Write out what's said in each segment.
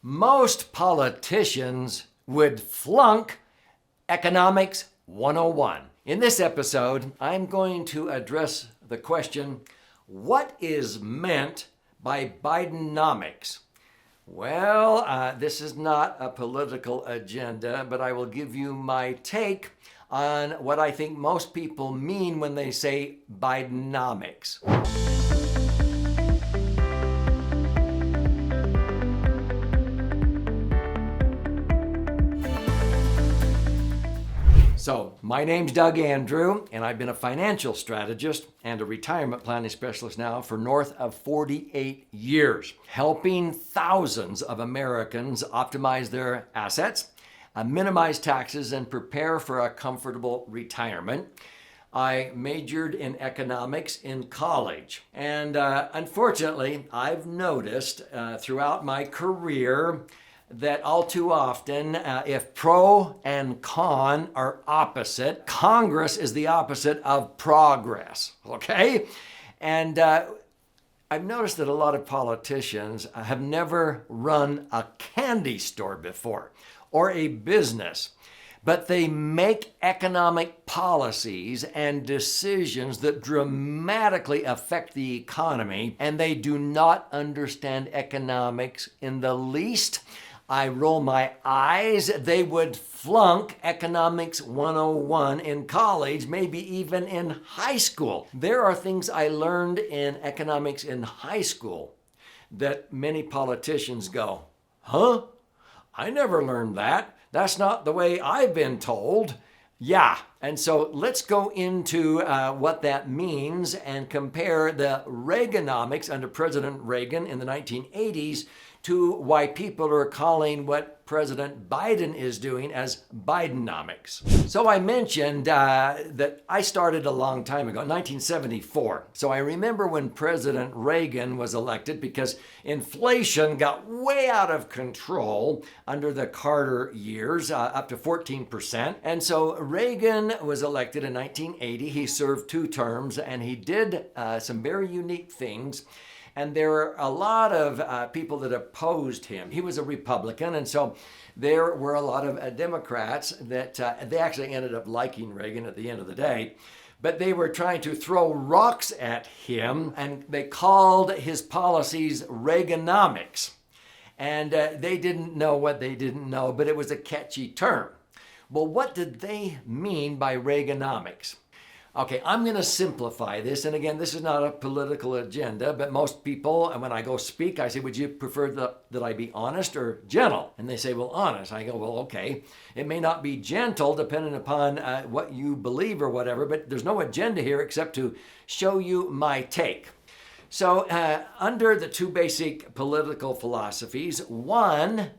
Most politicians would flunk Economics 101. In this episode, I'm going to address the question, what is meant by Bidenomics? Well, this is not a political agenda, but I will give you my take on what I think most people mean when they say Bidenomics. So, my name's Doug Andrew, and I've been a financial strategist and a retirement planning specialist now for north of 48 years, helping thousands of Americans optimize their assets, minimize taxes, and prepare for a comfortable retirement. I majored in economics in college, and unfortunately, I've noticed throughout my career that all too often, if pro and con are opposite, Congress is the opposite of progress, okay? And I've noticed that a lot of politicians have never run a candy store before or a business, but they make economic policies and decisions that dramatically affect the economy, and they do not understand economics in the least. I roll my eyes. They would flunk Economics 101 in college, maybe even in high school. There are things I learned in economics in high school that many politicians go, huh? I never learned that. That's not the way I've been told. Yeah, and so let's go into what that means and compare the Reaganomics under President Reagan in the 1980s to why people are calling what President Biden is doing as Bidenomics. So I mentioned that I started a long time ago, 1974. So I remember when President Reagan was elected because inflation got way out of control under the Carter years, up to 14%. And so Reagan was elected in 1980. He served 2 terms and he did some very unique things. And there were a lot of people that opposed him. He was a Republican, and so there were a lot of Democrats that they actually ended up liking Reagan at the end of the day. But they were trying to throw rocks at him, and they called his policies Reaganomics. And they didn't know what they didn't know, but it was a catchy term. Well, what did they mean by Reaganomics? Okay, I'm going to simplify this. And again, this is not a political agenda, but most people, and when I go speak, I say, would you prefer that I be honest or gentle? And they say, well, honest. I go, well, okay. It may not be gentle depending upon what you believe or whatever, but there's no agenda here except to show you my take. So under the 2 basic political philosophies, one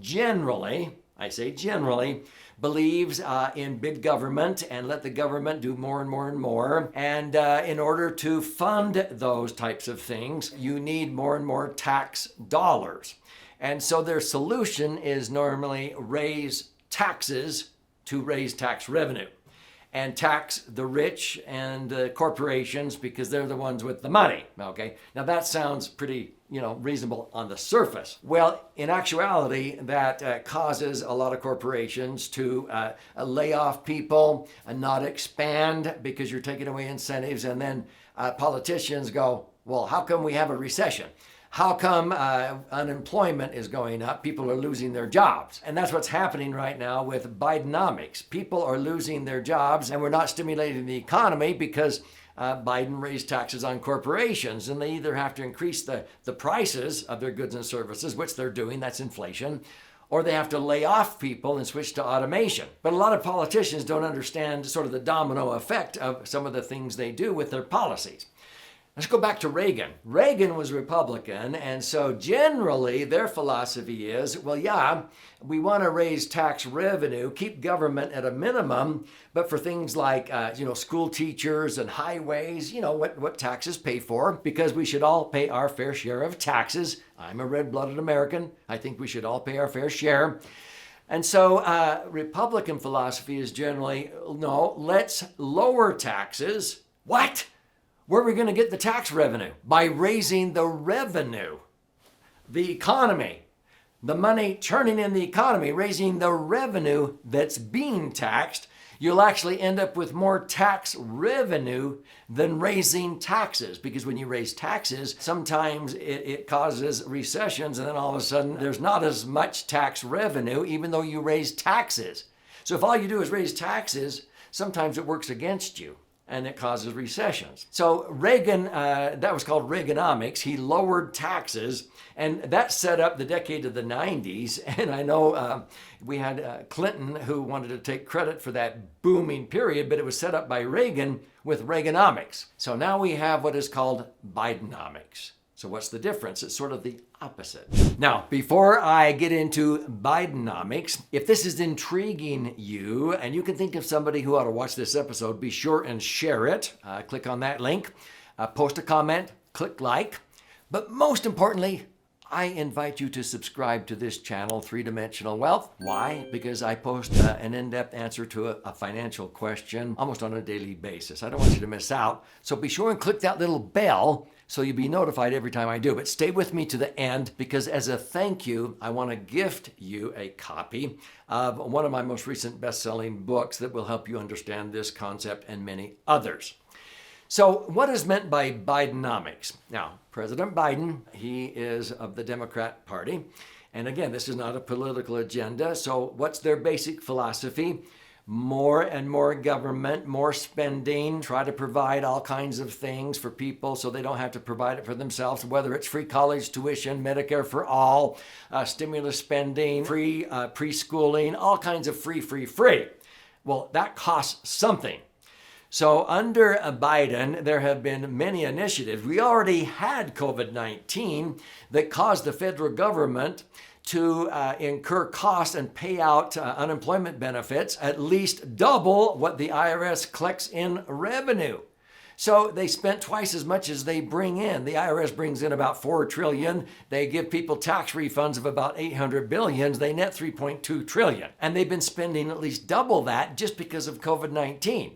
generally, I say generally, believes in big government and let the government do more and more and more. And in order to fund those types of things, you need more and more tax dollars. And so their solution is normally raise taxes to raise tax revenue and tax the rich and the corporations because they're the ones with the money, okay? Now that sounds pretty, reasonable on the surface. Well, in actuality, that causes a lot of corporations to lay off people and not expand because you're taking away incentives. And then politicians go, well, how come we have a recession? How come unemployment is going up? People are losing their jobs. And that's what's happening right now with Bidenomics. People are losing their jobs and we're not stimulating the economy because Biden raised taxes on corporations, and they either have to increase the prices of their goods and services, which they're doing, that's inflation, or they have to lay off people and switch to automation. But a lot of politicians don't understand sort of the domino effect of some of the things they do with their policies. Let's go back to Reagan. Reagan was Republican, and so generally their philosophy is, well, yeah, we want to raise tax revenue, keep government at a minimum, but for things like, school teachers and highways, what taxes pay for, because we should all pay our fair share of taxes. I'm a red-blooded American. I think we should all pay our fair share. And so Republican philosophy is generally, no, let's lower taxes. What? Where are we going to get the tax revenue? By raising the revenue, the economy. the money churning in the economy, raising the revenue that's being taxed, you'll actually end up with more tax revenue than raising taxes. Because when you raise taxes, sometimes it causes recessions, and then all of a sudden there's not as much tax revenue, even though you raise taxes. So if all you do is raise taxes, sometimes it works against you and it causes recessions. So Reagan, that was called Reaganomics. He lowered taxes, and that set up the decade of the 90s. And I know we had Clinton who wanted to take credit for that booming period, but it was set up by Reagan with Reaganomics. So now we have what is called Bidenomics. So what's the difference? It's sort of the opposite. Now, before I get into Bidenomics, if this is intriguing you and you can think of somebody who ought to watch this episode, be sure and share it. Click on that link, post a comment, click like. But most importantly, I invite you to subscribe to this channel, Three Dimensional Wealth. Why? Because I post an in-depth answer to a financial question almost on a daily basis. I don't want you to miss out. So be sure and click that little bell so you'll be notified every time I do. But stay with me to the end, because as a thank you, I want to gift you a copy of one of my most recent best-selling books that will help you understand this concept and many others. So what is meant by Bidenomics? Now, President Biden, he is of the Democrat Party. And again, this is not a political agenda. So what's their basic philosophy? More and more government, more spending, try to provide all kinds of things for people so they don't have to provide it for themselves, whether it's free college tuition, Medicare for all, stimulus spending, free preschooling, all kinds of free. Well, that costs something. So under Biden, there have been many initiatives. We already had COVID-19 that caused the federal government to incur costs and pay out unemployment benefits, at least double what the IRS collects in revenue. So they spent twice as much as they bring in. The IRS brings in about $4 trillion. They give people tax refunds of about $800 billion. They net $3.2 trillion. And they've been spending at least double that just because of COVID-19.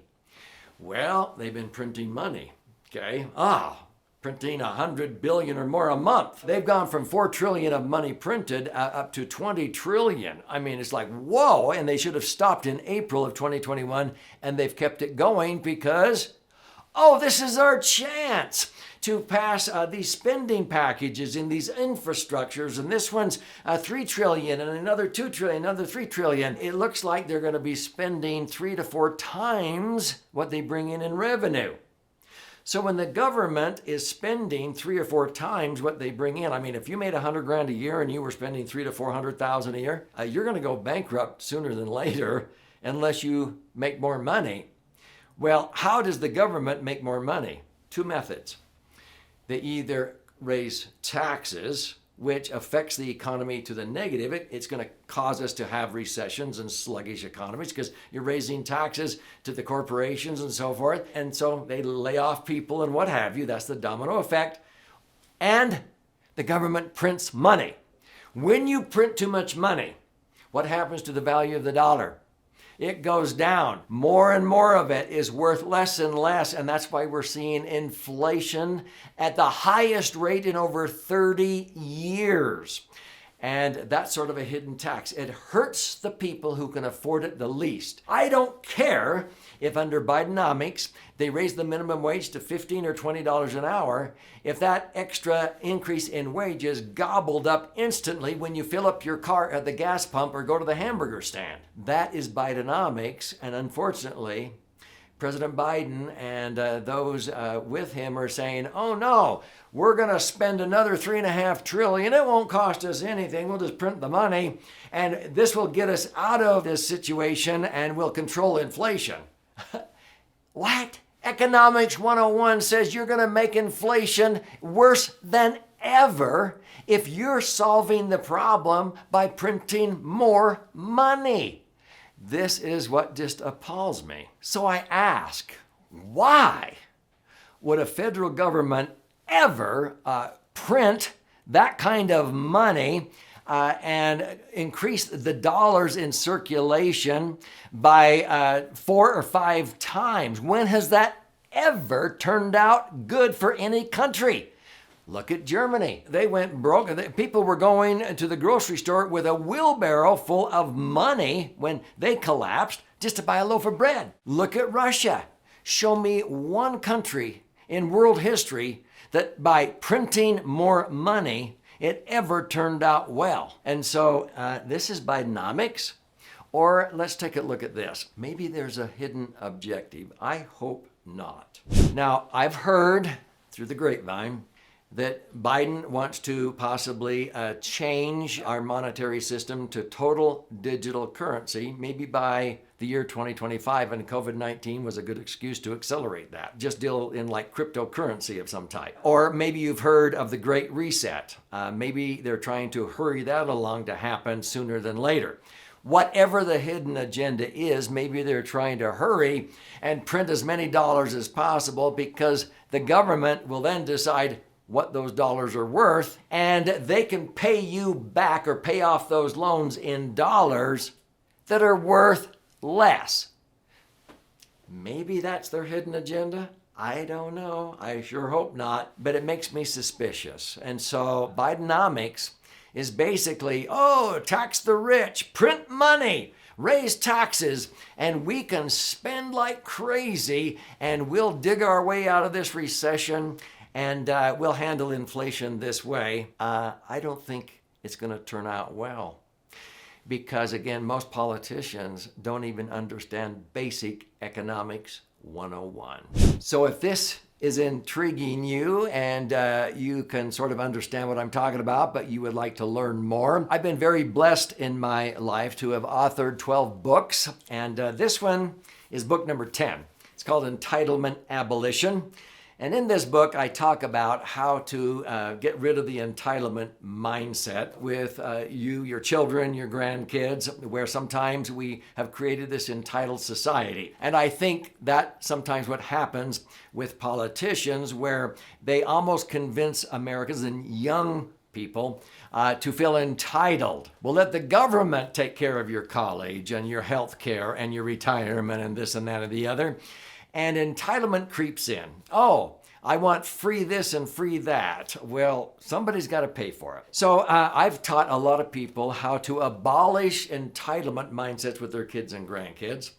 Well, they've been printing money, okay? Printing $100 billion or more a month. They've gone from $4 trillion of money printed up to $20 trillion. I mean, it's like, whoa, and they should have stopped in April of 2021, and they've kept it going because, this is our chance to pass these spending packages in these infrastructures, and this one's $3 trillion and another $2 trillion, another $3 trillion. It looks like they're going to be spending 3 to 4 times what they bring in revenue. So when the government is spending 3 or 4 times what they bring in, I mean, if you made $100,000 a year and you were spending $300,000 to $400,000 a year, you're going to go bankrupt sooner than later unless you make more money. Well, how does the government make more money? 2 methods. They either raise taxes, which affects the economy to the negative. It's going to cause us to have recessions and sluggish economies because you're raising taxes to the corporations and so forth. And so they lay off people and what have you. That's the domino effect. And the government prints money. When you print too much money, what happens to the value of the dollar? It goes down. More and more of it is worth less and less, and that's why we're seeing inflation at the highest rate in over 30 years. And that's sort of a hidden tax. It hurts the people who can afford it the least. I don't care if under Bidenomics they raise the minimum wage to $15 or $20 an hour, if that extra increase in wage is gobbled up instantly when you fill up your car at the gas pump or go to the hamburger stand. That is Bidenomics, and unfortunately, President Biden and those with him are saying, oh no, we're going to spend another $3.5 trillion. It won't cost us anything. We'll just print the money, and this will get us out of this situation and we'll control inflation. What? Economics 101 says you're going to make inflation worse than ever if you're solving the problem by printing more money. This is what just appalls me. So I ask, why would a federal government ever print that kind of money and increase the dollars in circulation by 4 or 5 times? When has that ever turned out good for any country? Look at Germany. They went broke. People were going to the grocery store with a wheelbarrow full of money when they collapsed just to buy a loaf of bread. Look at Russia. Show me one country in world history that by printing more money, it ever turned out well. And so this is Bidenomics. Or let's take a look at this. Maybe there's a hidden objective. I hope not. Now, I've heard through the grapevine that Biden wants to possibly change our monetary system to total digital currency, maybe by the year 2025, and COVID-19 was a good excuse to accelerate that. Just deal in like cryptocurrency of some type. Or maybe you've heard of the Great Reset. Maybe they're trying to hurry that along to happen sooner than later. Whatever the hidden agenda is, maybe they're trying to hurry and print as many dollars as possible because the government will then decide what those dollars are worth, and they can pay you back or pay off those loans in dollars that are worth less. Maybe that's their hidden agenda. I don't know. I sure hope not, but it makes me suspicious. And so Bidenomics is basically, tax the rich, print money, raise taxes, and we can spend like crazy, and we'll dig our way out of this recession, and we'll handle inflation this way. I don't think it's going to turn out well. Because again, most politicians don't even understand basic economics 101. So if this is intriguing you and you can sort of understand what I'm talking about, but you would like to learn more, I've been very blessed in my life to have authored 12 books. And this one is book number 10. It's called Entitlement, Abolition. And in this book, I talk about how to get rid of the entitlement mindset with you, your children, your grandkids, where sometimes we have created this entitled society. And I think that sometimes what happens with politicians, where they almost convince Americans and young people to feel entitled. Well, let the government take care of your college and your health care and your retirement and this and that and the other. And entitlement creeps in. Oh, I want free this and free that. Well, somebody's got to pay for it. So I've taught a lot of people how to abolish entitlement mindsets with their kids and grandkids.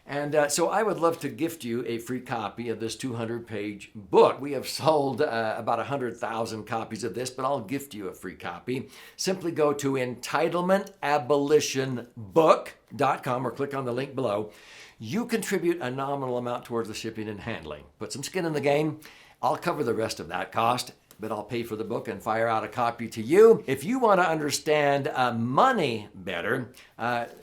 And so I would love to gift you a free copy of this 200-page book. We have sold about 100,000 copies of this, but I'll gift you a free copy. Simply go to entitlementabolitionbook.com or click on the link below. You contribute a nominal amount towards the shipping and handling. Put some skin in the game. I'll cover the rest of that cost, but I'll pay for the book and fire out a copy to you. If you want to understand money better,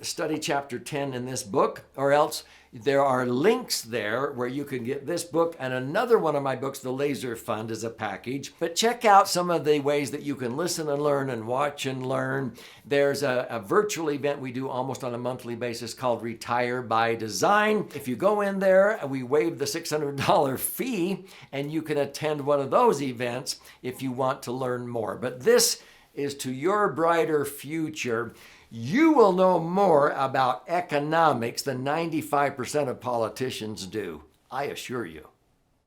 study chapter 10 in this book, or else there are links there where you can get this book and another one of my books, The Laser Fund, is a package. But check out some of the ways that you can listen and learn and watch and learn. There's a virtual event we do almost on a monthly basis called Retire by Design. If you go in there, we waive the $600 fee, and you can attend one of those events if you want to learn more. But this is to your brighter future. You will know more about economics than 95% of politicians do. I assure you.